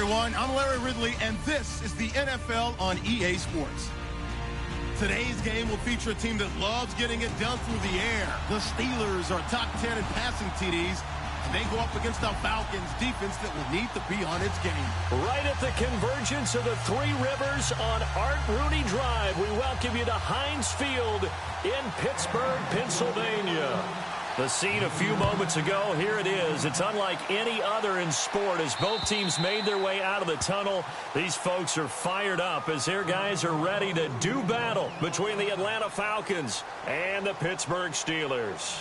everyone. I'm Larry Ridley, and this is the NFL on EA Sports. Today's game will feature a team that loves getting it done through the air. The Steelers are top 10 in passing TDs, and they go up against the Falcons defense that will need to be on its game. Right at the convergence of the Three Rivers on Art Rooney Drive, we welcome you to Heinz Field in Pittsburgh, Pennsylvania. The scene a few moments ago, here it is. It's unlike any other in sport as both teams made their way out of the tunnel. These folks are fired up as their guys are ready to do battle between the Atlanta Falcons and the Pittsburgh Steelers.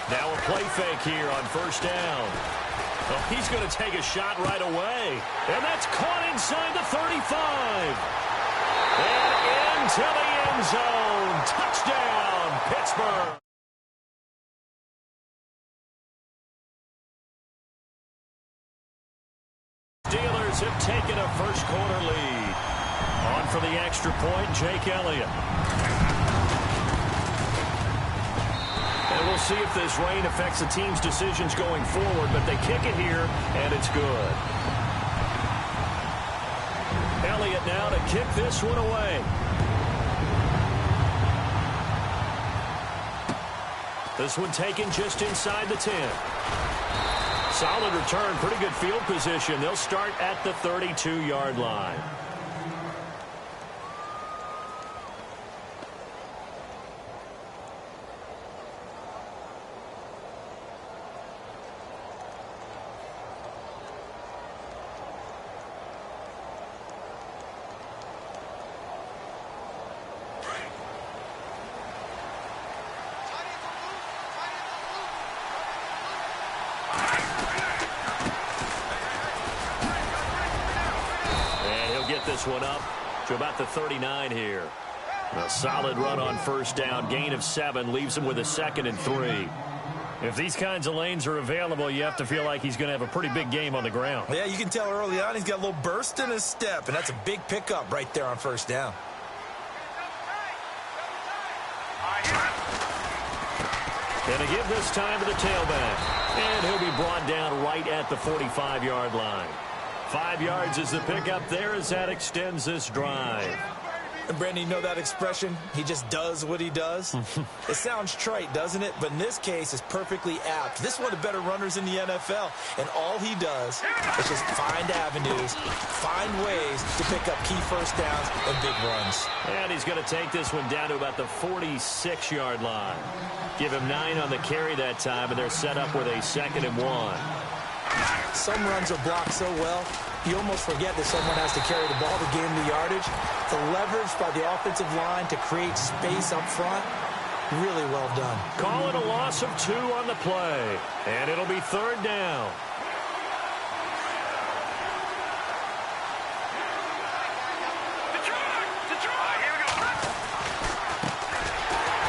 Now a play fake here on first down. Oh, he's going to take a shot right away. And that's caught inside the 35. And into the end zone. Touchdown, Pittsburgh. Steelers have taken a first quarter lead. On for the extra point, Jake Elliott. And we'll see if this rain affects the team's decisions going forward, but they kick it here, and it's good. Elliott now to kick this one away. This one taken just inside the 10. Solid return, pretty good field position. They'll start at the 32-yard line. This one up to about the 39 here. A solid run on first down. Gain of 7 leaves him with a 2nd and 3. If these kinds of lanes are available, you have to feel like he's going to have a pretty big game on the ground. Yeah, you can tell early on he's got a little burst in his step, and that's a big pickup right there on first down. Going to give this time to the tailback. And he'll be brought down right at the 45-yard line. 5 yards is the pickup there as that extends this drive. And Brandon, you know that expression? He just does what he does? It sounds trite, doesn't it? But in this case, it's perfectly apt. This is one of the better runners in the NFL. And all he does is just find avenues, find ways to pick up key first downs and big runs. And he's going to take this one down to about the 46-yard line. Give him 9 on the carry that time, and they're set up with a 2nd and 1. Some runs are blocked so well, you almost forget that someone has to carry the ball to gain the yardage. The leverage by the offensive line to create space up front, really well done. Call it a loss of 2 on the play, and it'll be 3rd down.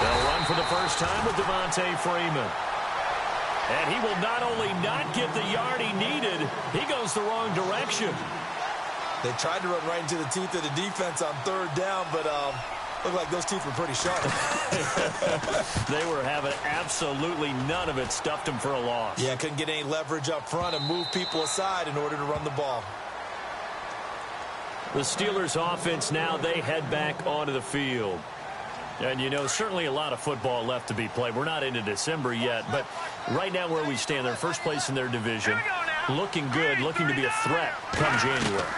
They'll run for the first time with Devontae Freeman. And he will not only not get the yard he needed, he goes the wrong direction. They tried to run right into the teeth of the defense on 3rd down, but looked like those teeth were pretty sharp. They were having absolutely none of it. Stuffed him for a loss. Yeah, couldn't get any leverage up front and move people aside in order to run the ball. The Steelers offense now, they head back onto the field. And, you know, certainly a lot of football left to be played. We're not into December yet, but right now where we stand, they're first place in their division. Looking good, looking to be a threat come January.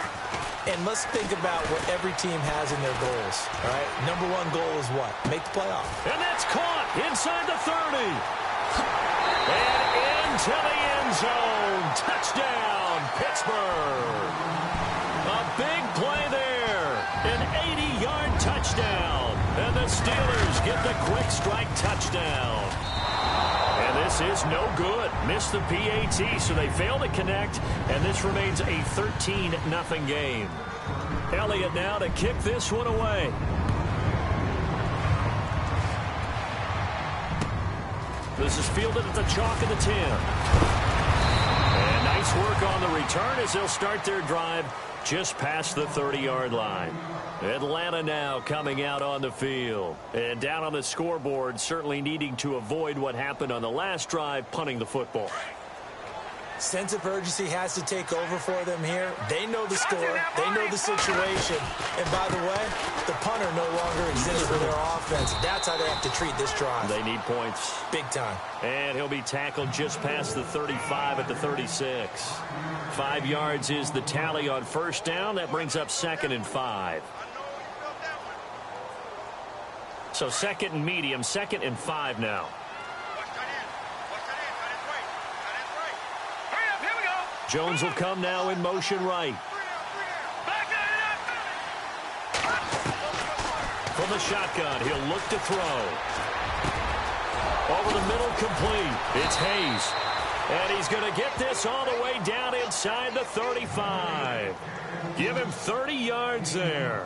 And let's think about what every team has in their goals, all right? Number 1 goal is what? Make the playoff. And that's caught inside the 30. And into the end zone. Touchdown, Pittsburgh. A big play there. An 80-yard touchdown. And the Steelers get the quick strike touchdown. And this is no good. Missed the PAT, so they fail to connect, and this remains a 13-0 game. Elliott now to kick this one away. This is fielded at the chalk of the 10. And nice work on the return as they'll start their drive just past the 30-yard line. Atlanta now coming out on the field. And down on the scoreboard, certainly needing to avoid what happened on the last drive, punting the football. Sense of urgency has to take over for them here. They know the score. They know the situation. And by the way, the punter no longer exists for their offense. That's how they have to treat this drive. They need points. Big time. And he'll be tackled just past the 35 at the 36. 5 yards is the tally on first down. That brings up 2nd and 5. So 2nd and medium, 2nd and 5 now. Jones will come now in motion right. From the shotgun, he'll look to throw. Over the middle, complete. It's Hayes. And he's going to get this all the way down inside the 35. Give him 30 yards there.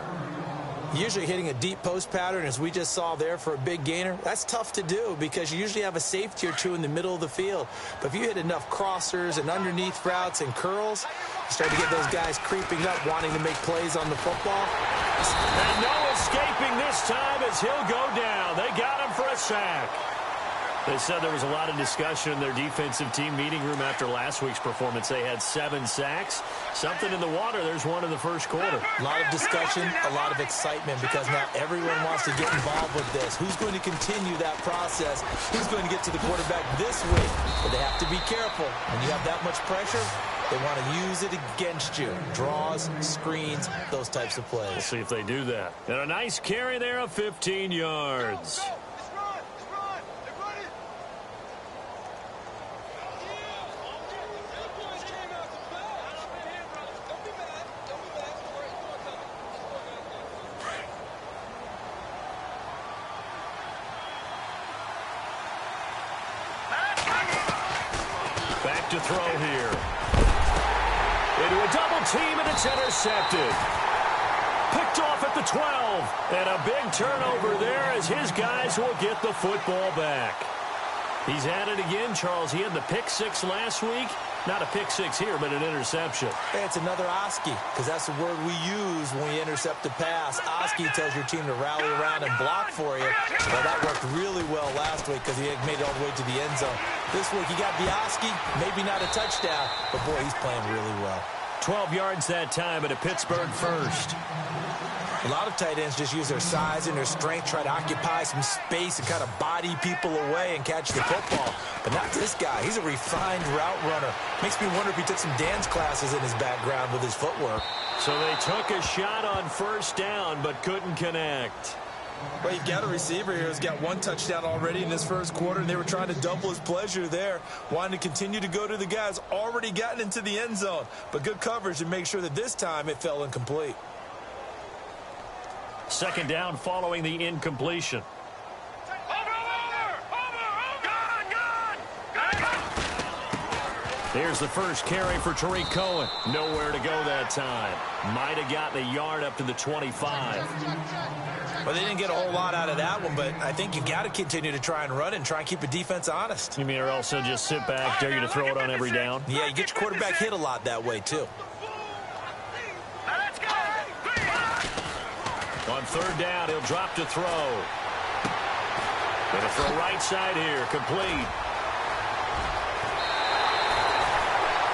Usually hitting a deep post pattern, as we just saw there, for a big gainer, that's tough to do because you usually have a safety or two in the middle of the field. But if you hit enough crossers and underneath routes and curls, you start to get those guys creeping up, wanting to make plays on the football. And no escaping this time as he'll go down. They got him for a sack. They said there was a lot of discussion in their defensive team meeting room after last week's performance. They had 7 sacks. Something in the water. There's one in the first quarter. A lot of discussion, a lot of excitement, because now everyone wants to get involved with this. Who's going to continue that process? Who's going to get to the quarterback this week? But they have to be careful. When you have that much pressure, they want to use it against you. Draws, screens, those types of plays. We'll see if they do that. And a nice carry there of 15 yards. Back to throw here. Into a double team, and it's intercepted. Picked off at the 12. And a big turnover there as his guys will get the football back. He's at it again, Charles. He had the pick 6 last week. Not a pick 6 here, but an interception. Hey, it's another Oski, because that's the word we use when we intercept a pass. Oski tells your team to rally around and block for you. Well, that worked really well last week because he had made it all the way to the end zone. This week he got the Oski, maybe not a touchdown, but boy, he's playing really well. 12 yards that time, and a Pittsburgh first. A lot of tight ends just use their size and their strength, try to occupy some space and kind of body people away and catch the football. But not this guy. He's a refined route runner. Makes me wonder if he took some dance classes in his background with his footwork. So they took a shot on first down, but couldn't connect. Well, you've got a receiver here who's got 1 touchdown already in this first quarter, and they were trying to double his pleasure there, wanting to continue to go to the guys already gotten into the end zone. But good coverage to make sure that this time it fell incomplete. Second down following the incompletion. Here's the first carry for Tariq Cohen. Nowhere to go that time. Might have gotten a yard up to the 25. Well, they didn't get a whole lot out of that one, but I think you've got to continue to try and run and try and keep the defense honest. You mean or also just sit back, dare you to throw it on every down? Yeah, you get your quarterback hit a lot that way, too. On third down, he'll drop to throw. Gonna throw right side here, complete.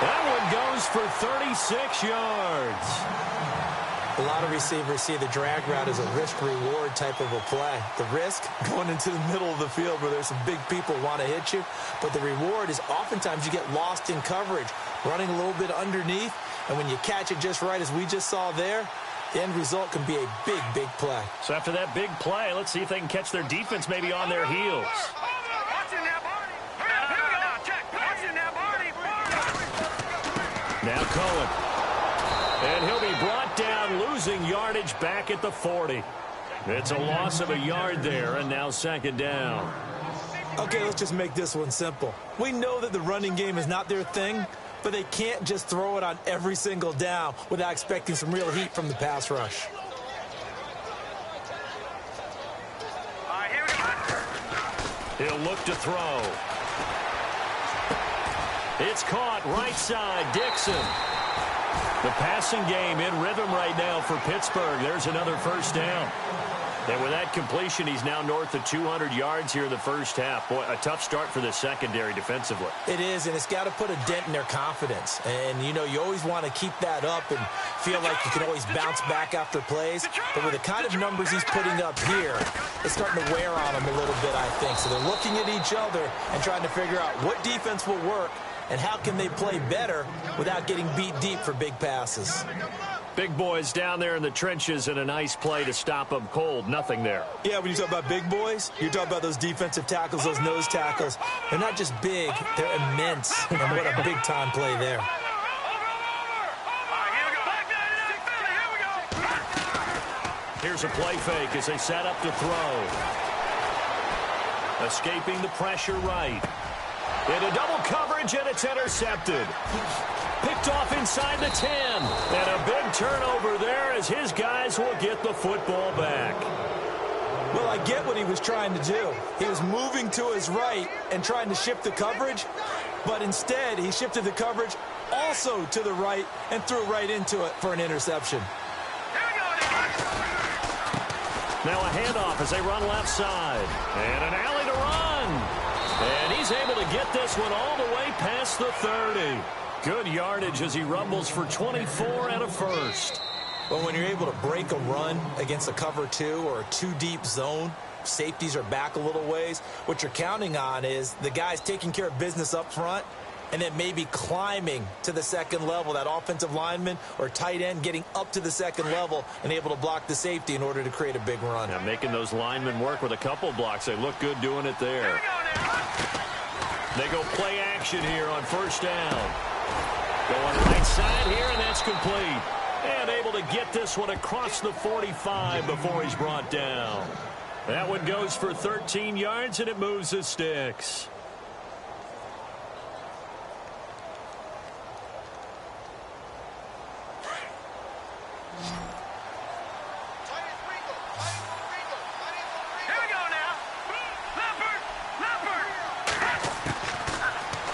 That one goes for 36 yards. A lot of receivers see the drag route as a risk-reward type of a play. The risk, going into the middle of the field where there's some big people who want to hit you. But the reward is oftentimes you get lost in coverage, running a little bit underneath. And when you catch it just right, as we just saw there, the end result can be a big, big play. So after that big play, let's see if they can catch their defense maybe on their heels. Now Cohen. And he'll be brought down, losing yardage back at the 40. It's a loss of a yard there, and now second down. Okay, let's just make this one simple. We know that the running game is not their thing, but they can't just throw it on every single down without expecting some real heat from the pass rush. He'll look to throw. It's caught right side. Dixon. The passing game in rhythm right now for Pittsburgh. There's another first down. And with that completion, he's now north of 200 yards here in the first half. Boy, a tough start for the secondary defensively. It is, and it's got to put a dent in their confidence. And, you know, you always want to keep that up and feel like you can always bounce back after plays. But with the kind of numbers he's putting up here, it's starting to wear on them a little bit, I think. So they're looking at each other and trying to figure out what defense will work and how can they play better without getting beat deep for big passes. Big boys down there in the trenches, and a nice play to stop them cold. Nothing there. Yeah, when you talk about big boys, you're talking about those defensive tackles, those nose tackles. They're not just big, they're immense. And what a big-time play there. Here's a play fake as they set up to throw. Escaping the pressure right. Into double coverage, and it's intercepted. Picked off inside the 10. And a big turnover there as his guys will get the football back. Well, I get what he was trying to do. He was moving to his right and trying to shift the coverage, but instead he shifted the coverage also to the right and threw right into it for an interception. Now a handoff as they run left side. And an alley to run. And he's able to get this one all the way past the 30. Good yardage as he rumbles for 24 and a first. Well, when you're able to break a run against a cover 2 or a 2-deep zone, safeties are back a little ways. What you're counting on is the guys taking care of business up front and then maybe climbing to the second level, that offensive lineman or tight end getting up to the second level and able to block the safety in order to create a big run. Yeah, making those linemen work with a couple blocks. They look good doing it there. They go play action here on first down. Going right side here, and that's complete. And able to get this one across the 45 before he's brought down. That one goes for 13 yards, and it moves the sticks.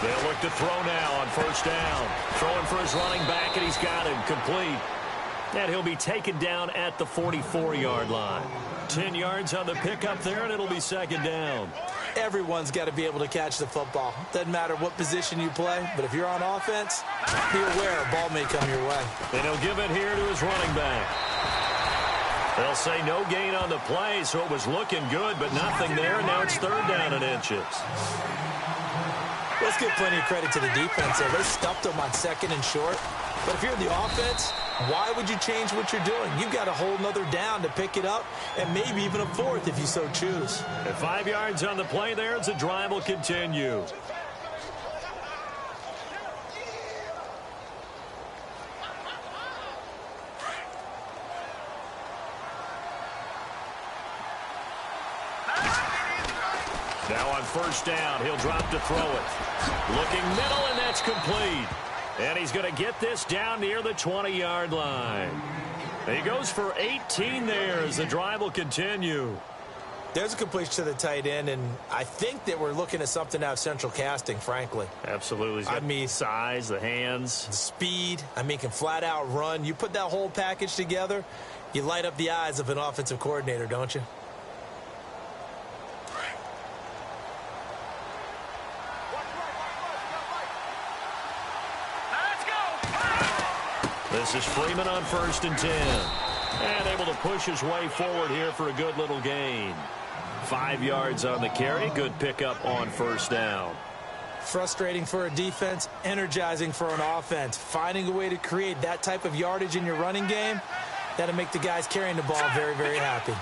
They'll look to throw now on first down. Throwing for his running back, and he's got him complete. And he'll be taken down at the 44-yard line. 10 yards on the pickup there, and it'll be second down. Everyone's got to be able to catch the football. Doesn't matter what position you play, but if you're on offense, be aware a ball may come your way. And he'll give it here to his running back. They'll say no gain on the play, so it was looking good, but nothing there. Now it's third down and inches. Let's give plenty of credit to the defense there. They stuffed them on second and short. But if you're in the offense, why would you change what you're doing? You've got a whole nother down to pick it up, and maybe even a fourth if you so choose. And 5 yards on the play there as the drive will continue. Now on first down, he'll drop to throw it. Looking middle, and that's complete. And he's going to get this down near the 20-yard line. He goes for 18 there as the drive will continue. There's a completion to the tight end, and I think that we're looking at something out of central casting, frankly. Absolutely. He's got the size, the hands. The speed. I mean, can flat out run. You put that whole package together, you light up the eyes of an offensive coordinator, don't you? This is Freeman on first and 10. And able to push his way forward here for a good little gain. 5 yards on the carry. Good pickup on first down. Frustrating for a defense, energizing for an offense. Finding a way to create that type of yardage in your running game, that'll make the guys carrying the ball very, very happy.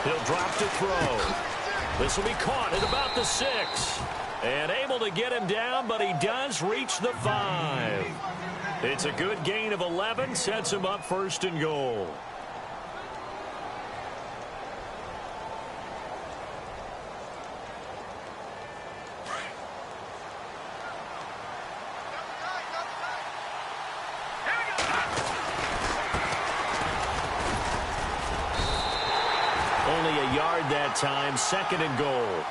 He'll drop to throw. This will be caught at about the 6. And able to get him down, but he does reach the 5. It's a good gain of 11, sets him up first and goal. Only a yard that time, second and goal.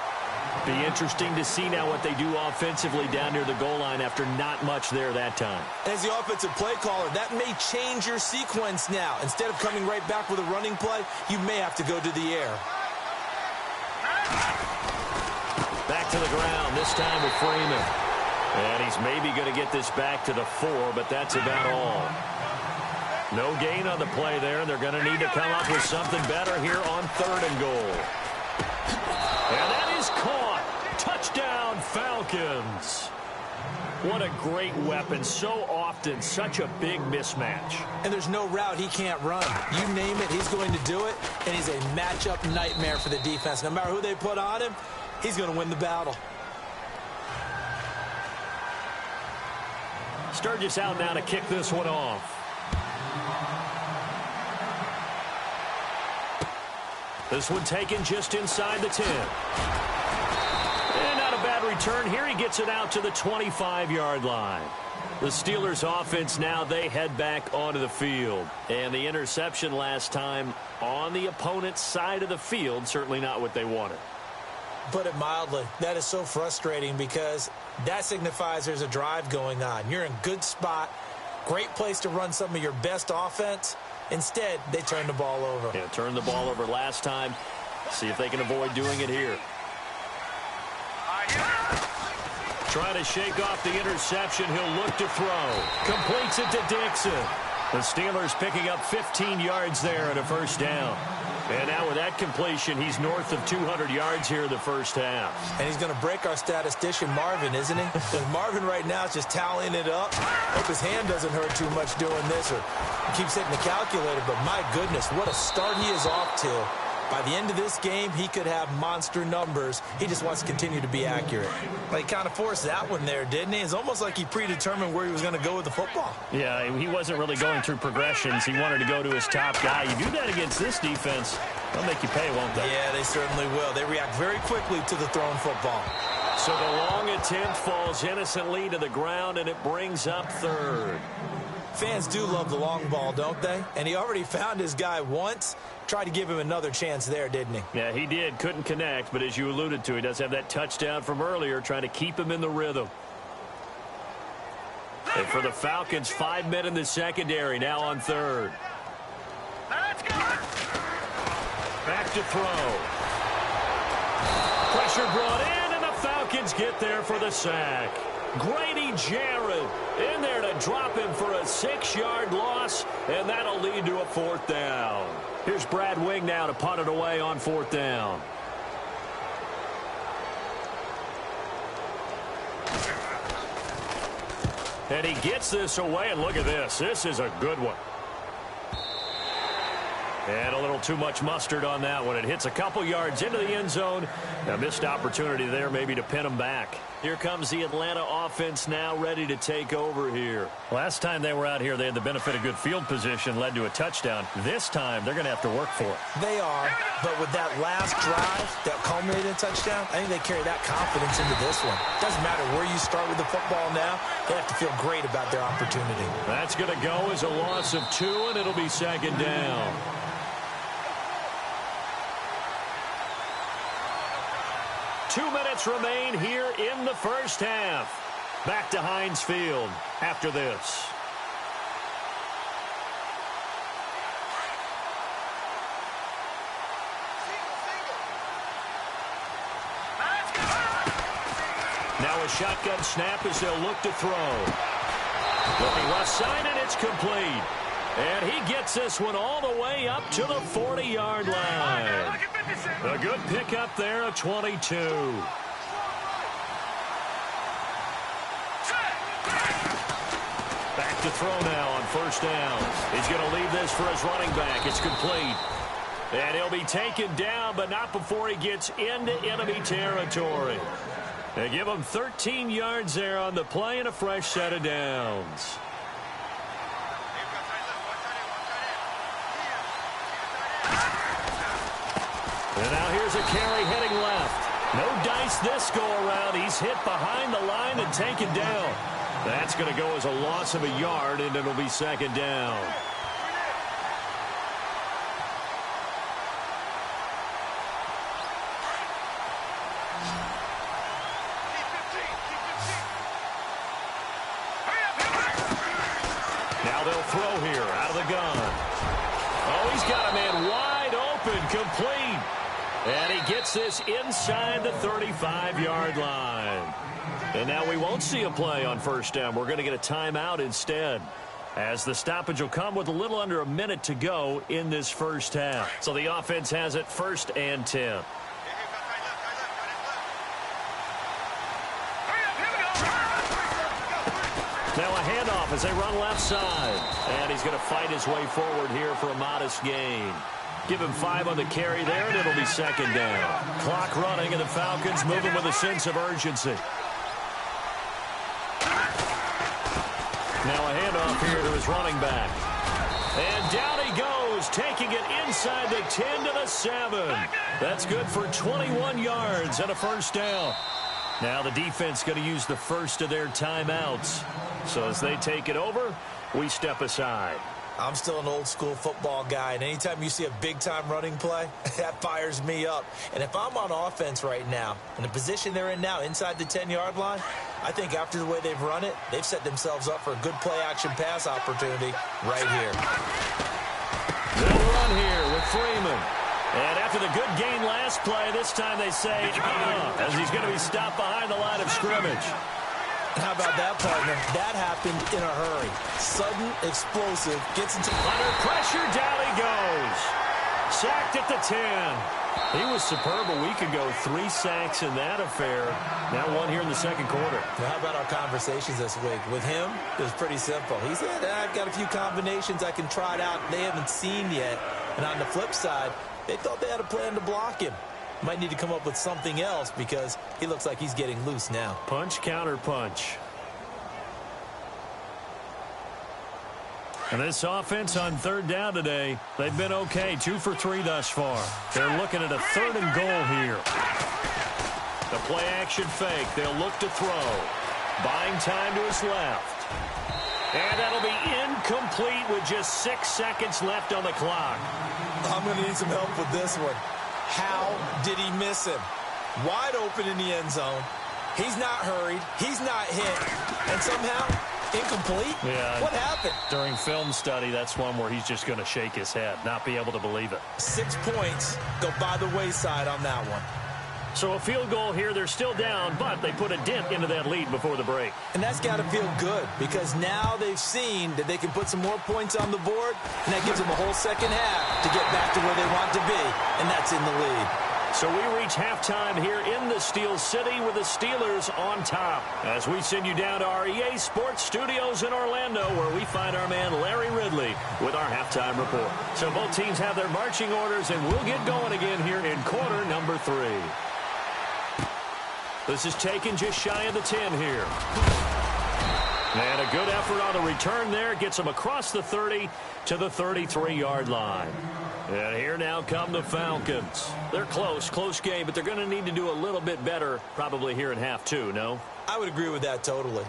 Be interesting to see now what they do offensively down near the goal line after not much there that time. As the offensive play caller, that may change your sequence now. Instead of coming right back with a running play, you may have to go to the air. Back to the ground, this time with Freeman. And he's maybe going to get this back to the 4, but that's about all. No gain on the play there, and they're going to need to come up with something better here on 3rd and goal. And that is caught. Touchdown, Falcons. What a great weapon. So often, such a big mismatch. And there's no route he can't run. You name it, he's going to do it, and he's a matchup nightmare for the defense. No matter who they put on him, he's going to win the battle. Sturgis out now to kick this one off. This one taken just inside the 10. And not a bad return here. He gets it out to the 25-yard line. The Steelers offense now, they head back onto the field. And the interception last time on the opponent's side of the field, certainly not what they wanted. Put it mildly, that is so frustrating because that signifies there's a drive going on. You're in a good spot, great place to run some of your best offense. Instead, they turn the ball over. Yeah, turned the ball over last time. See if they can avoid doing it here. Trying to shake off the interception. He'll look to throw. Completes it to Dixon. The Steelers picking up 15 yards there at a first down. And now with that completion, he's north of 200 yards here in the first half. And he's going to break our statistician, Marvin, isn't he? Because Marvin right now is just tallying it up. Hope his hand doesn't hurt too much doing this or keeps hitting the calculator. But my goodness, what a start he is off to. By the end of this game, he could have monster numbers. He just wants to continue to be accurate. Well, he kind of forced that one there, didn't he? It's almost like he predetermined where he was going to go with the football. Yeah, he wasn't really going through progressions. He wanted to go to his top guy. You do that against this defense, they'll make you pay, won't they? Yeah, they certainly will. They react very quickly to the thrown football. So the long attempt falls innocently to the ground, and it brings up 3rd. Fans do love the long ball, don't they? And he already found his guy once. Tried to give him another chance there, didn't he? Yeah, he did. Couldn't connect, but as you alluded to, he does have that touchdown from earlier, trying to keep him in the rhythm. And for the Falcons, 5 men in the secondary, now on 3rd. Back to throw. Pressure brought in, and the Falcons get there for the sack. Grady Jarrett in there to drop him for a 6-yard loss, and that'll lead to a 4th down. Here's Brad Wing now to punt it away on 4th down. And he gets this away, and look at this. This is a good one. And a little too much mustard on that one. It hits a couple yards into the end zone. A missed opportunity there maybe to pin him back. Here comes the Atlanta offense now ready to take over here. Last time they were out here, they had the benefit of good field position, led to a touchdown. This time, they're going to have to work for it. They are, but with that last drive that culminated in a touchdown, I think they carry that confidence into this one. Doesn't matter where you start with the football now, they have to feel great about their opportunity. That's going to go as a loss of 2, and it'll be 2nd down. Two minutes remain here in the first half. Back to Heinz Field after this. Now a shotgun snap as they'll look to throw. Looking left side, and it's complete. And he gets this one all the way up to the 40-yard line. A good pickup there of 22. Back to throw now on 1st down. He's going to leave this for his running back. It's complete. And he'll be taken down, but not before he gets into enemy territory. They give him 13 yards there on the play and a fresh set of downs. And now here's a carry heading left. No dice this go-around. He's hit behind the line and taken down. That's going to go as a loss of a yard, and it'll be 2nd down. They'll throw here out of the gun. Oh, he's got a man wide open, complete. And he gets this inside the 35-yard line. And now we won't see a play on first down. We're going to get a timeout instead, as the stoppage will come with a little under a minute to go in this first half. So the offense has it 1st and 10. Now a handoff as they run left side. And he's going to fight his way forward here for a modest gain. Give him 5 on the carry there, and it'll be 2nd down. Clock running, and the Falcons moving with a sense of urgency. Now a handoff here to his running back. And down he goes, taking it inside the 10 to the 7. That's good for 21 yards and a first down. Now the defense going to use the first of their timeouts. So as they take it over, we step aside. I'm still an old-school football guy, and anytime you see a big-time running play, that fires me up. And if I'm on offense right now, in the position they're in now, inside the 10-yard line, I think after the way they've run it, they've set themselves up for a good play-action pass opportunity right here. They'll run here with Freeman. And after the good gain last play, this time they say, as he's going to be stopped behind the line of scrimmage. How about that, partner? That happened in a hurry. Sudden, explosive, gets into... Under pressure, down he goes. Sacked at the 10. He was superb a week ago. 3 sacks in that affair. Now 1 here in the second quarter. Now, how about our conversations this week? With him, it was pretty simple. He said, I've got a few combinations I can try it out they haven't seen yet. And on the flip side, they thought they had a plan to block him. Might need to come up with something else because he looks like he's getting loose now. Punch, counter punch. And this offense on 3rd down today, they've been okay. 2 for 3 thus far. They're looking at a 3rd and goal here. The play action fake. They'll look to throw. Buying time to his left. And that'll be incomplete with just 6 seconds left on the clock. I'm going to need some help with this one. How did he miss him? Wide open in the end zone. He's not hurried. He's not hit. And somehow, incomplete? Yeah. What happened? During film study, that's one where he's just going to shake his head, not be able to believe it. 6 points go by the wayside on that one. So a field goal here. They're still down, but they put a dent into that lead before the break. And that's got to feel good because now they've seen that they can put some more points on the board, and that gives them a whole second half to get back to where they want to be, and that's in the lead. So we reach halftime here in the Steel City with the Steelers on top. As we send you down to our EA Sports Studios in Orlando, where we find our man Larry Ridley with our halftime report. So both teams have their marching orders, and we'll get going again here in quarter number 3. This is taken just shy of the 10 here. And a good effort on the return there. Gets them across the 30 to the 33-yard line. And here now come the Falcons. They're close game, but they're going to need to do a little bit better probably here in half 2, no? I would agree with that totally.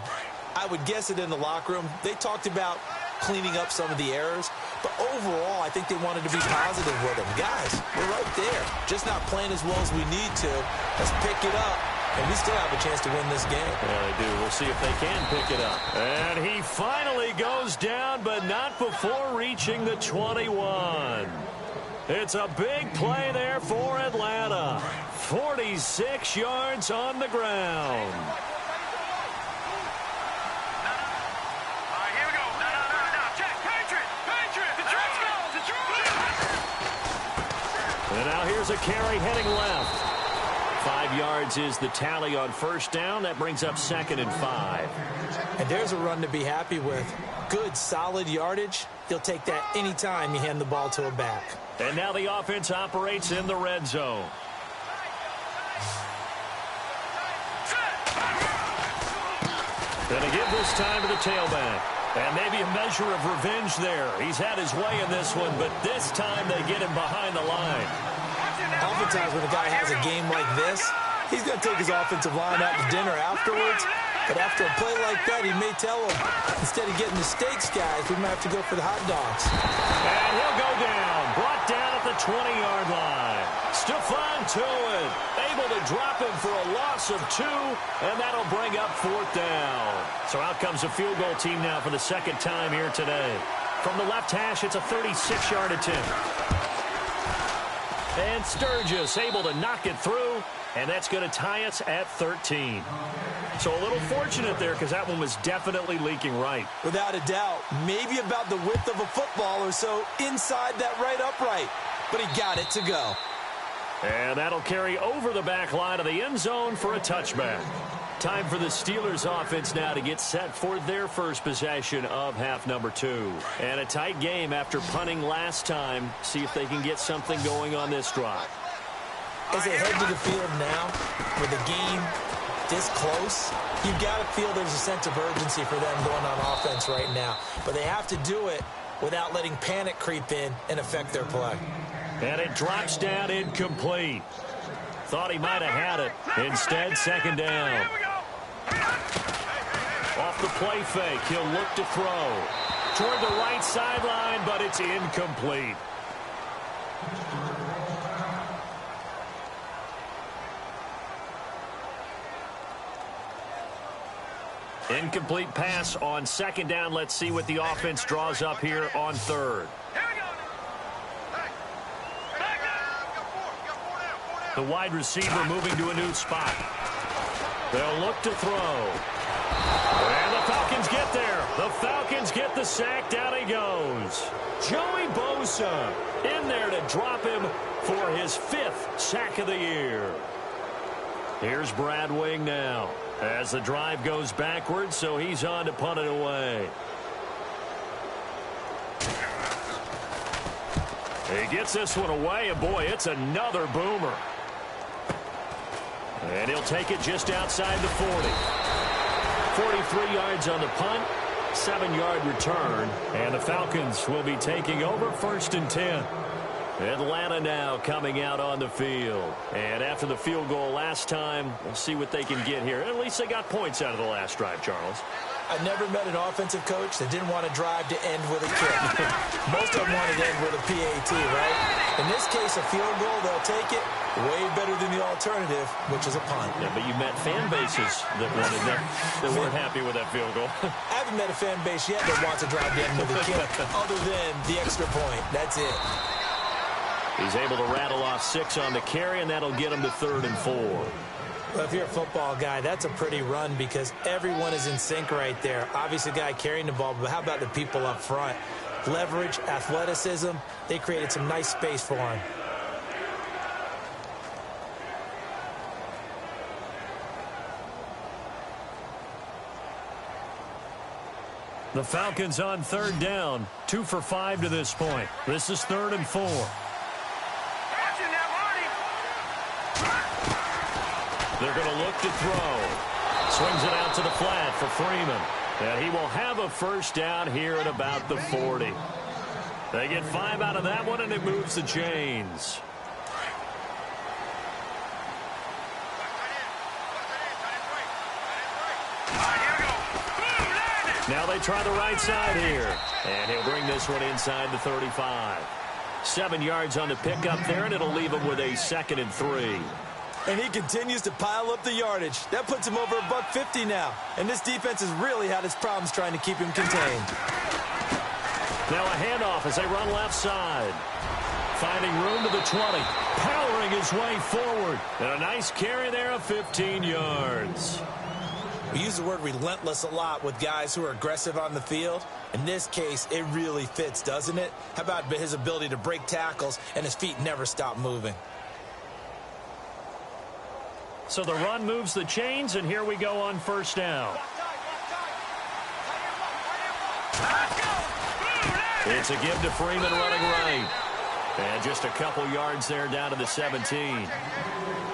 I would guess it in the locker room. They talked about cleaning up some of the errors, but overall, I think they wanted to be positive with them. Guys, we're right there. Just not playing as well as we need to. Let's pick it up. And we still have a chance to win this game. Yeah, they do. We'll see if they can pick it up. And he finally goes down, but not before reaching the 21. It's a big play there for Atlanta. 46 yards on the ground. Here we go. No. Check. Patriot. And now here's a carry heading left. 5 yards is the tally on first down. That brings up 2nd and 5. And there's a run to be happy with. Good, solid yardage. You'll take that anytime you hand the ball to a back. And now the offense operates in the red zone. Gonna give this time to the tailback. And maybe a measure of revenge there. He's had his way in this one, but this time they get him behind the line. Oftentimes when a guy has a game like this, he's going to take his offensive line out to dinner afterwards. But after a play like that, he may tell him, instead of getting the steaks, guys, we might have to go for the hot dogs. And he'll go down. Brought down at the 20-yard line. Stephon Tuitt able to drop him for a loss of 2, and that'll bring up 4th down. So out comes a field goal team now for the second time here today. From the left hash, it's a 36-yard attempt. And Sturgis able to knock it through, and that's going to tie us at 13. So a little fortunate there because that one was definitely leaking right. Without a doubt, maybe about the width of a football or so inside that right upright. But he got it to go. And that'll carry over the back line of the end zone for a touchback. Time for the Steelers offense now to get set for their first possession of half number 2. And a tight game after punting last time. See if they can get something going on this drive. As they head to the field now, with the game this close, you've got to feel there's a sense of urgency for them going on offense right now. But they have to do it without letting panic creep in and affect their play. And it drops down incomplete. Thought he might have had it. Instead, second down. Off the play fake, he'll look to throw. Toward the right sideline, but it's incomplete. Incomplete pass on second down. Let's see what the offense draws up here on third. The wide receiver moving to a new spot. They'll look to throw. And the Falcons get there. The Falcons get the sack. Down he goes. Joey Bosa in there to drop him for his 5th sack of the year. Here's Brad Wing now as the drive goes backwards, so he's on to punt it away. He gets this one away, and boy, it's another boomer. And he'll take it just outside the 40. 43 yards on the punt, 7-yard return, and the Falcons will be taking over 1st and 10. Atlanta now coming out on the field. And after the field goal last time, we'll see what they can get here. At least they got points out of the last drive, Charles. I never met an offensive coach that didn't want to drive to end with a kick. Most of them wanted to end with a PAT, right? In this case, a field goal, they'll take it. Way better than the alternative, which is a punt. Yeah, but you met fan bases that wanted that, that weren't happy with that field goal. I haven't met a fan base yet that wants to drive to end with a kick, other than the extra point. That's it. He's able to rattle off 6 on the carry, and that'll get him to 3rd and 4. Well, if you're a football guy, that's a pretty run because everyone is in sync right there. Obviously, the guy carrying the ball, but how about the people up front? Leverage, athleticism, they created some nice space for him. The Falcons on 3rd down, 2 for 5 to this point. This is 3rd and 4. They're going to look to throw. Swings it out to the flat for Freeman. And he will have a first down here at about the 40. They get 5 out of that one, and it moves the chains. Now they try the right side here. And he'll bring this one inside the 35. 7 yards on the pickup there, and it'll leave him with a 2nd and 3. And he continues to pile up the yardage. That puts him over $150 now. And this defense has really had its problems trying to keep him contained. Now a handoff as they run left side. Finding room to the 20. Powering his way forward. And a nice carry there of 15 yards. We use the word relentless a lot with guys who are aggressive on the field. In this case, it really fits, doesn't it? How about his ability to break tackles and his feet never stop moving? So the run moves the chains, and here we go on 1st down. It's a give to Freeman running right. And just a couple yards there down to the 17.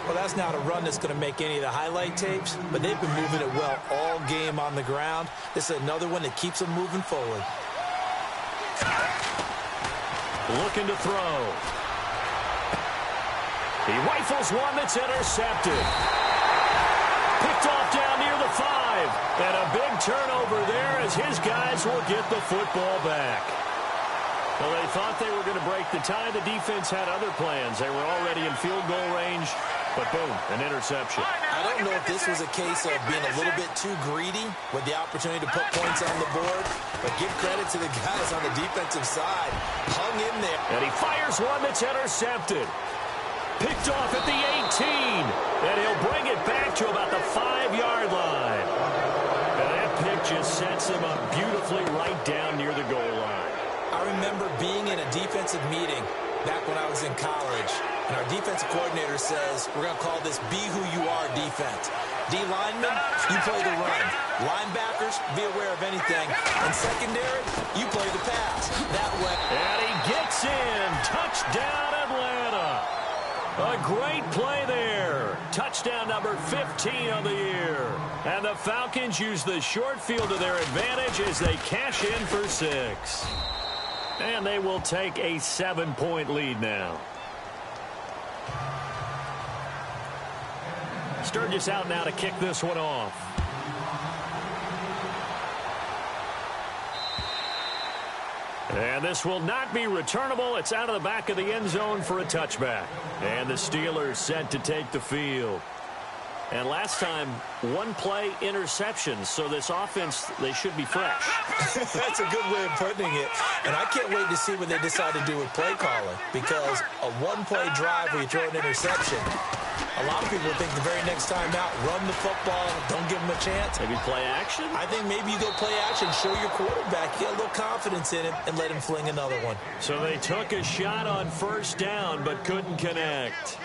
Well, that's not a run that's going to make any of the highlight tapes, but they've been moving it well all game on the ground. This is another one that keeps them moving forward. Looking to throw. He rifles one that's intercepted. Picked off down near the 5. And a big turnover there as his guys will get the football back. Well, they thought they were going to break the tie. The defense had other plans. They were already in field goal range. But boom, an interception. I don't know if this was a case of being a little bit too greedy with the opportunity to put points on the board, but give credit to the guys on the defensive side. Hung in there. And he fires one that's intercepted. Picked off at the 18. And he'll bring it back to about the 5-yard line. And that pick just sets him up beautifully right down near the goal line. I remember being in a defensive meeting back when I was in college, and our defensive coordinator says, we're going to call this Be Who You Are defense. D linemen, you play the run. Linebackers, be aware of anything. And secondary, you play the pass. That way. And he gets in. Touchdown, Atlanta. A great play there. Touchdown number 15 on the year. And the Falcons use the short field to their advantage as they cash in for 6. And they will take a 7-point lead now. Sturgis out now to kick this one off. And this will not be returnable. It's out of the back of the end zone for a touchback. And the Steelers set to take the field. And last time, one play interceptions. So this offense, they should be fresh. That's a good way of putting it. And I can't wait to see what they decide to do with play calling. Because a one-play drive where you throw an interception, a lot of people think the very next time out, run the football, don't give them a chance. Maybe play action? I think maybe you go play action, show your quarterback, get a little confidence in him, and let him fling another one. So they took a shot on first down, but couldn't connect.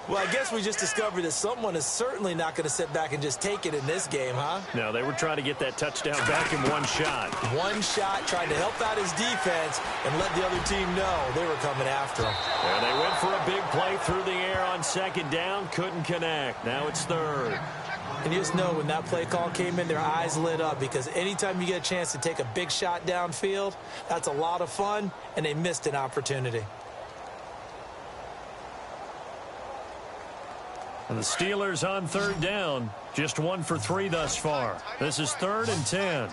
Well, I guess we just discovered that someone is certainly not going to sit back and just take it in this game, huh? No, they were trying to get that touchdown back in one shot. One shot, trying to help out his defense and let the other team know they were coming after him. And they went for a big play through the air on second down, couldn't connect. Now it's third. And you just know when that play call came in, their eyes lit up because anytime you get a chance to take a big shot downfield, that's a lot of fun, and they missed an opportunity. And the Steelers on third down, just 1 for 3 thus far. This is 3rd and 10.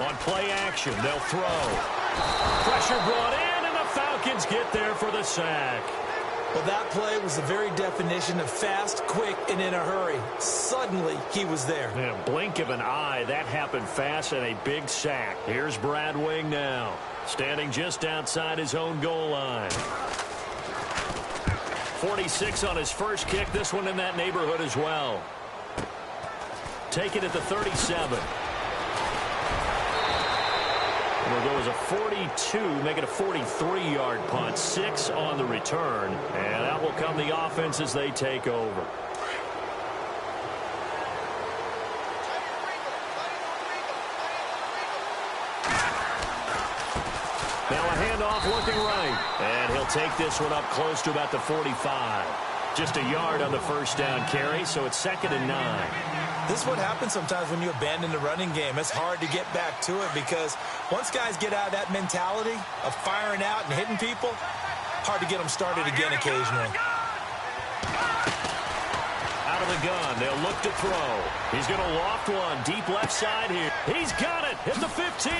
On play action, they'll throw. Pressure brought in, and the Falcons get there for the sack. Well, that play was the very definition of fast, quick, and in a hurry. Suddenly, he was there. In a blink of an eye, that happened fast, and a big sack. Here's Brad Wing now, standing just outside his own goal line. 46 on his first kick. This one in that neighborhood as well. Take it at the 37. We'll go as a 42, make it a 43-yard punt. 6 on the return. And out will come the offense as they take over. Now a handoff looking right. And he'll take this one up close to about the 45. Just a yard on the first down carry, so it's 2nd and 9. This is what happens sometimes when you abandon the running game. It's hard to get back to it because once guys get out of that mentality of firing out and hitting people, hard to get them started again occasionally. Out of the gun, they'll look to throw. He's going to loft one deep left side here. He's got it at the 15.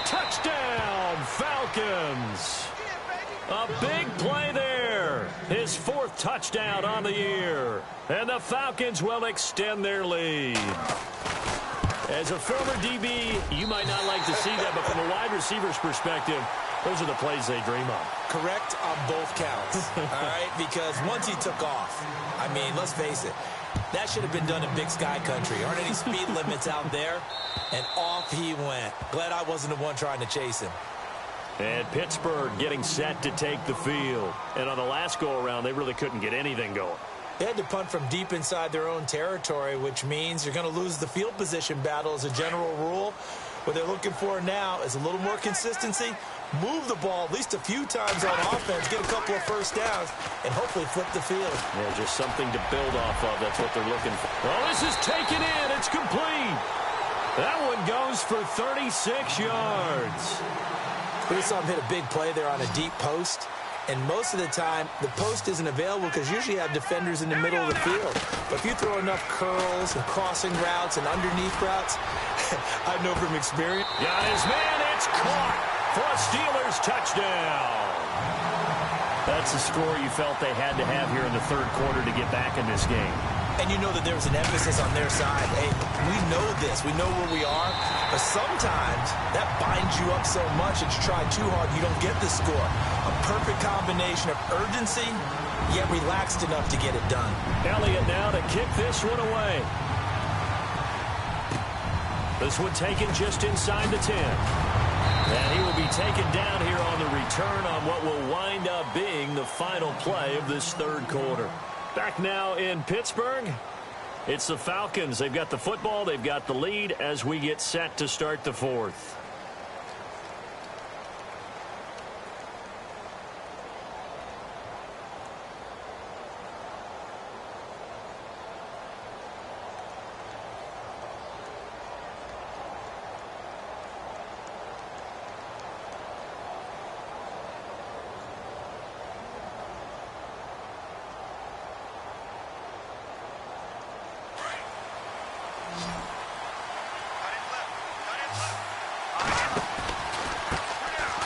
Touchdown, Falcons. A big play there. His 4th touchdown on the year. And the Falcons will extend their lead. As a former DB, you might not like to see that, but from a wide receiver's perspective, those are the plays they dream of. Correct on both counts, all right? Because once he took off, I mean, let's face it, that should have been done in Big Sky Country. Aren't any speed limits out there? And off he went. Glad I wasn't the one trying to chase him. And Pittsburgh getting set to take the field. And on the last go-around, they really couldn't get anything going. They had to punt from deep inside their own territory, which means you're going to lose the field position battle as a general rule. What they're looking for now is a little more consistency, move the ball at least a few times on offense, get a couple of first downs, and hopefully flip the field. Yeah, just something to build off of. That's what they're looking for. Well, this is taken in. It's complete. That one goes for 36 yards. We saw him hit a big play there on a deep post. And most of the time, the post isn't available because usually you have defenders in the middle of the field. But if you throw enough curls and crossing routes and underneath routes, I know from experience. Got his man. It's caught for a Steelers touchdown. That's the score you felt they had to have here in the third quarter to get back in this game. And you know that there's an emphasis on their side. Hey, we know this. We know where we are. But sometimes that binds you up so much that you try too hard, you don't get the score. A perfect combination of urgency, yet relaxed enough to get it done. Elliott now to kick this one away. This one taken just inside the 10. And he will be taken down here on the return on what will wind up being the final play of this third quarter. Back now in Pittsburgh, it's the Falcons. They've got the football, they've got the lead as we get set to start the fourth.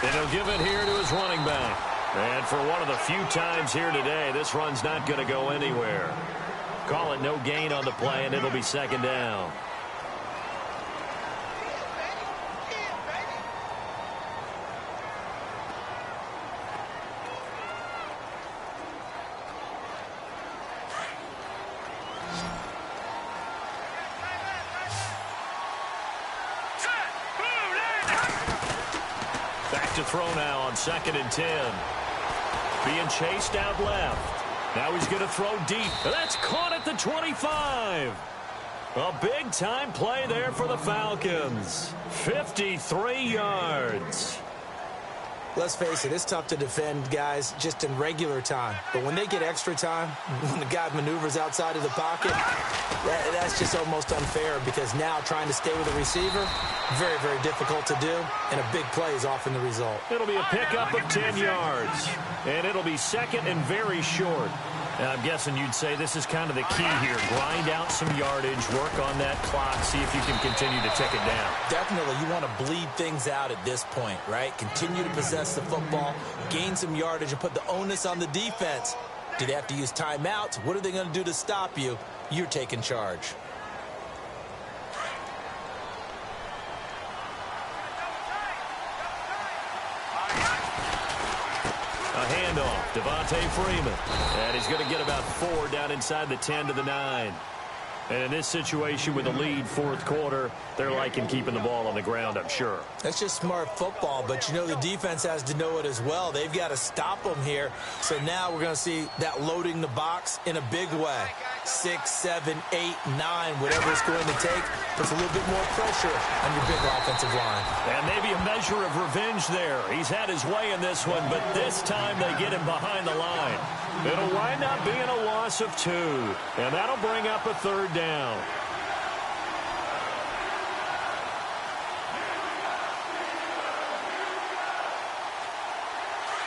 And he'll give it here to his running back. And for one of the few times here today, this run's not going to go anywhere. Call it no gain on the play, and it'll be second down. To throw now on 2nd and 10. Being chased out left. Now he's going to throw deep. That's caught at the 25. A big-time play there for the Falcons. 53 yards. Let's face it, it's tough to defend guys just in regular time. But when they get extra time, when the guy maneuvers outside of the pocket, that's just almost unfair because now trying to stay with the receiver, very, very difficult to do, and a big play is often the result. It'll be a pickup of 10 yards, and it'll be second and very short. And I'm guessing you'd say this is kind of the key here. Grind out some yardage, work on that clock, see if you can continue to tick it down. Definitely, you want to bleed things out at this point, right? Continue to possess the football, gain some yardage, and put the onus on the defense. Do they have to use timeouts? What are they going to do to stop you? You're taking charge. A handoff, Devontae Freeman. And he's going to get about 4 down inside the 10 to the 9. And in this situation with the lead fourth quarter, they're liking keeping the ball on the ground, I'm sure. That's just smart football, but you know the defense has to know it as well. They've got to stop them here. So now we're going to see that loading the box in a big way. 6, 7, 8, 9, whatever it's going to take, puts a little bit more pressure on your big offensive line. And maybe a measure of revenge there. He's had his way in this one, but this time they get him behind the line. It'll wind up being a loss of 2, and that'll bring up a third down.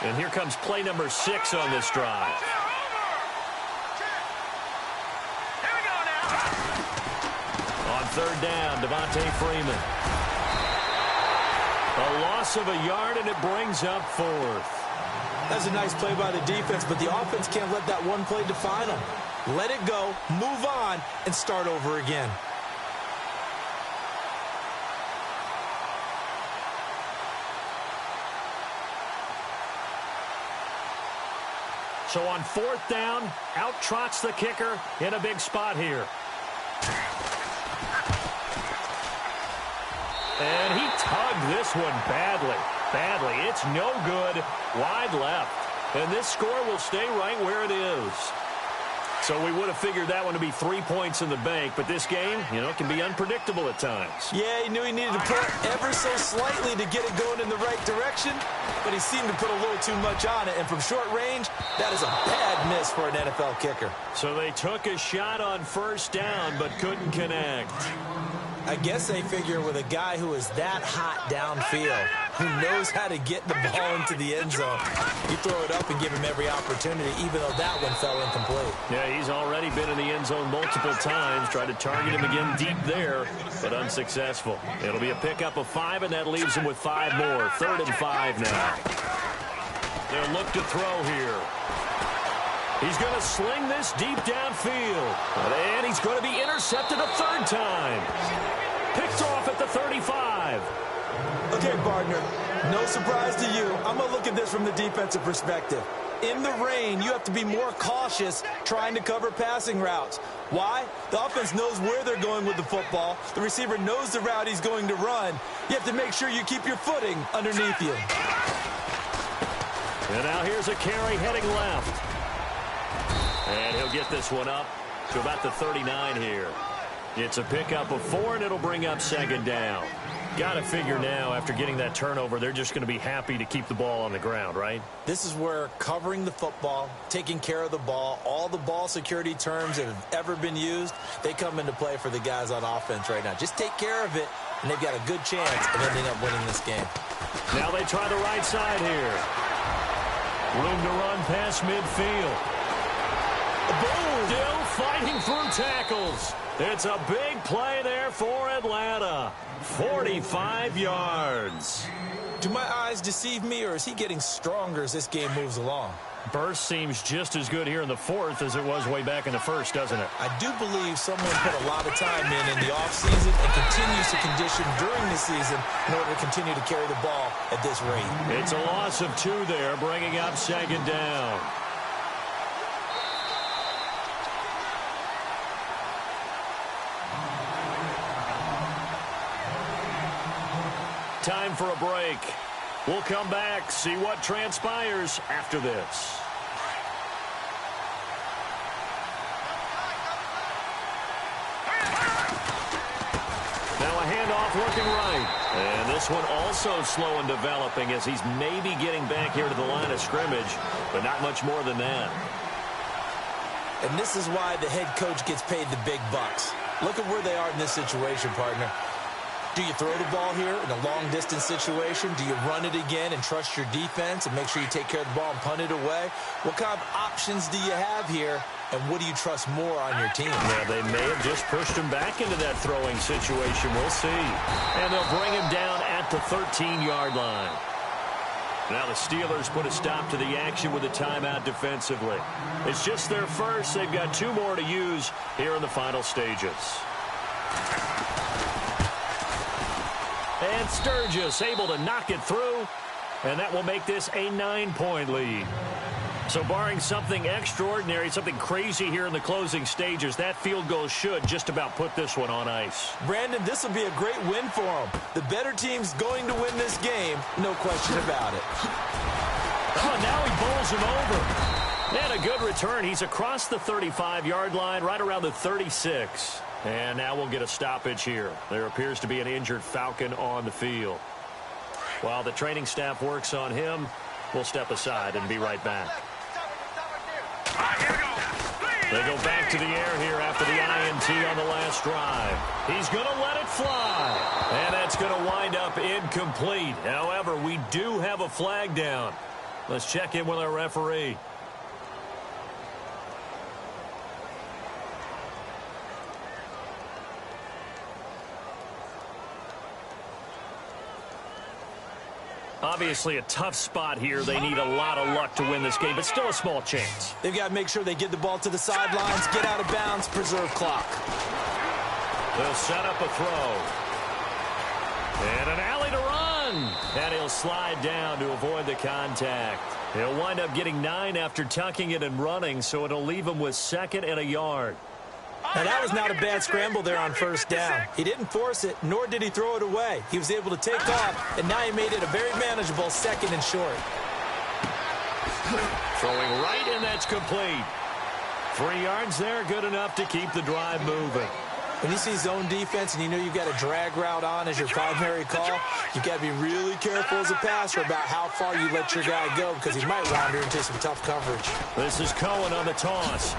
And here comes play number 6 on this drive. On third down, Devontae Freeman. A loss of a yard, and it brings up 4th. That's a nice play by the defense, but the offense can't let that one play define them. Let it go, move on, and start over again. So on 4th down, out trots the kicker in a big spot here. And he tugged this one badly. It's no good. Wide left. And this score will stay right where it is. So we would have figured that one to be 3 points in the bank. But this game, you know, can be unpredictable at times. Yeah, he knew he needed to put ever so slightly to get it going in the right direction. But he seemed to put a little too much on it. And from short range, that is a bad miss for an NFL kicker. So they took a shot on 1st down but couldn't connect. I guess they figure with a guy who is that hot downfield, who knows how to get the ball into the end zone, you throw it up and give him every opportunity, even though that one fell incomplete. Yeah, he's already been in the end zone multiple times, tried to target him again deep there, but unsuccessful. It'll be a pickup of 5, and that leaves him with 5 more. 3rd and 5 now. They'll look to throw here. He's going to sling this deep downfield. And he's going to be intercepted a third time. Picked off at the 35. Okay, partner, no surprise to you. I'm going to look at this from the defensive perspective. In the rain, you have to be more cautious trying to cover passing routes. Why? The offense knows where they're going with the football. The receiver knows the route he's going to run. You have to make sure you keep your footing underneath you. And now here's a carry heading left. And he'll get this one up to about the 39 here. It's a pickup of 4, and it'll bring up second down. Got to figure now, after getting that turnover, they're just going to be happy to keep the ball on the ground, right? This is where covering the football, taking care of the ball, all the ball security terms that have ever been used, they come into play for the guys on offense right now. Just take care of it, and they've got a good chance of ending up winning this game. Now they try the right side here. Room to run past midfield. Boom! Still fighting through tackles. It's a big play there for Atlanta. 45 yards. Do my eyes deceive me, or is he getting stronger as this game moves along? Burst seems just as good here in the fourth as it was way back in the first, doesn't it? I do believe someone put a lot of time in the offseason and continues to condition during the season in order to continue to carry the ball at this rate. It's a loss of 2 there, bringing up second down. Time for a break. We'll come back, see what transpires after this. Now a handoff looking right. And this one also slow in developing as he's maybe getting back here to the line of scrimmage, but not much more than that. And this is why the head coach gets paid the big bucks. Look at where they are in this situation, partner. Do you throw the ball here in a long-distance situation? Do you run it again and trust your defense and make sure you take care of the ball and punt it away? What kind of options do you have here, and what do you trust more on your team? Yeah, they may have just pushed him back into that throwing situation. We'll see. And they'll bring him down at the 13-yard line. Now the Steelers put a stop to the action with a timeout defensively. It's just their first. They've got 2 more to use here in the final stages. And Sturgis able to knock it through, and that will make this a 9-point lead. So barring something extraordinary, something crazy here in the closing stages, that field goal should just about put this one on ice. Brandon, this will be a great win for them. The better team's going to win this game, no question about it. Oh, now he bowls him over. And a good return. He's across the 35-yard line, right around the 36. And now we'll get a stoppage here. There appears to be an injured Falcon on the field. While the training staff works on him, we'll step aside and be right back. They go back to the air here after the INT on the last drive. He's going to let it fly. And that's going to wind up incomplete. However, we do have a flag down. Let's check in with our referee. Obviously a tough spot here. They need a lot of luck to win this game, but still a small chance. They've got to make sure they get the ball to the sidelines, get out of bounds, preserve clock. They'll set up a throw. And an alley to run. And he'll slide down to avoid the contact. He'll wind up getting 9 after tucking it and running, so it'll leave him with 2nd and a yard. Now, that was not a bad scramble there on first down. He didn't force it, nor did he throw it away. He was able to take off, and now he made it a very manageable 2nd and short. Throwing right, and that's complete. 3 yards there, good enough to keep the drive moving. When you see zone defense and you know you've got a drag route on as your primary call, you've got to be really careful as a passer about how far you let your guy go because he might wander into some tough coverage. This is Cohen on the toss.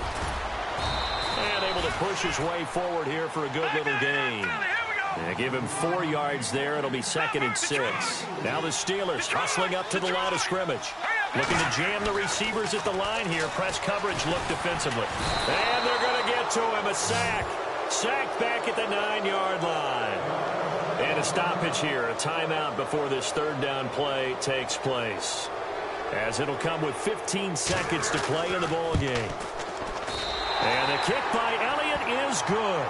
And able to push his way forward here for a good little gain. Yeah, give him 4 yards there. It'll be 2nd and 6. Now the Steelers hustling up to the line of scrimmage. Looking to jam the receivers at the line here. Press coverage look defensively. And they're going to get to him. A sack. Sacked back at the 9-yard line. And a stoppage here. A timeout before this 3rd down play takes place. as it'll come with 15 seconds to play in the ball game. And the kick by Elliott is good.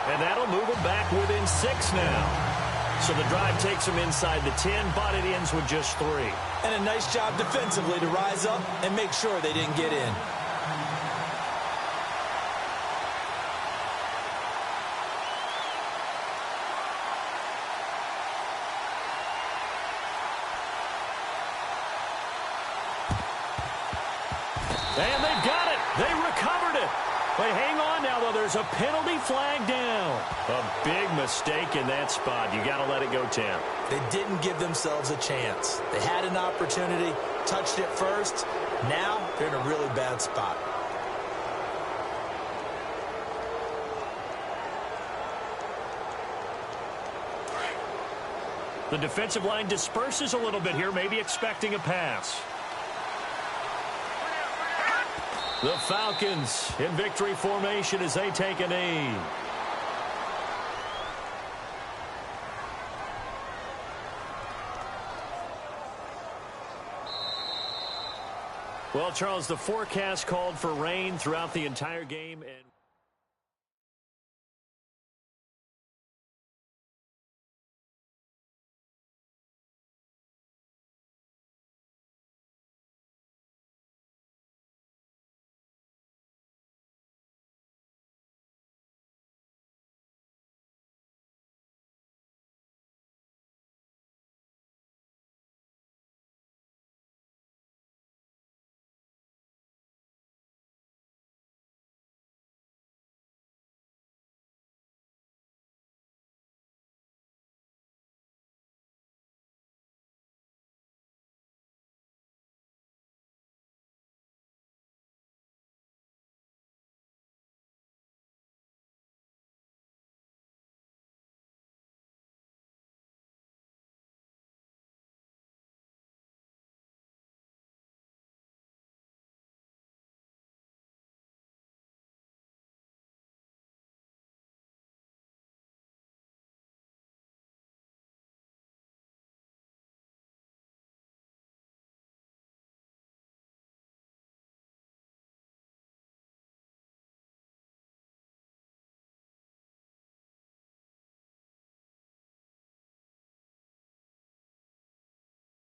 And that'll move them back within 6 now. So the drive takes them inside the 10, but it ends with just 3. And a nice job defensively to rise up and make sure they didn't get in. And they've got it. They recovered it. They hang on now, though. There's a penalty flag down. A big mistake in that spot. You got to let it go 10. They didn't give themselves a chance. They had an opportunity, touched it first. Now they're in a really bad spot. The defensive line disperses a little bit here, maybe expecting a pass. The Falcons in victory formation as they take a knee. Well, Charles, the forecast called for rain throughout the entire game. And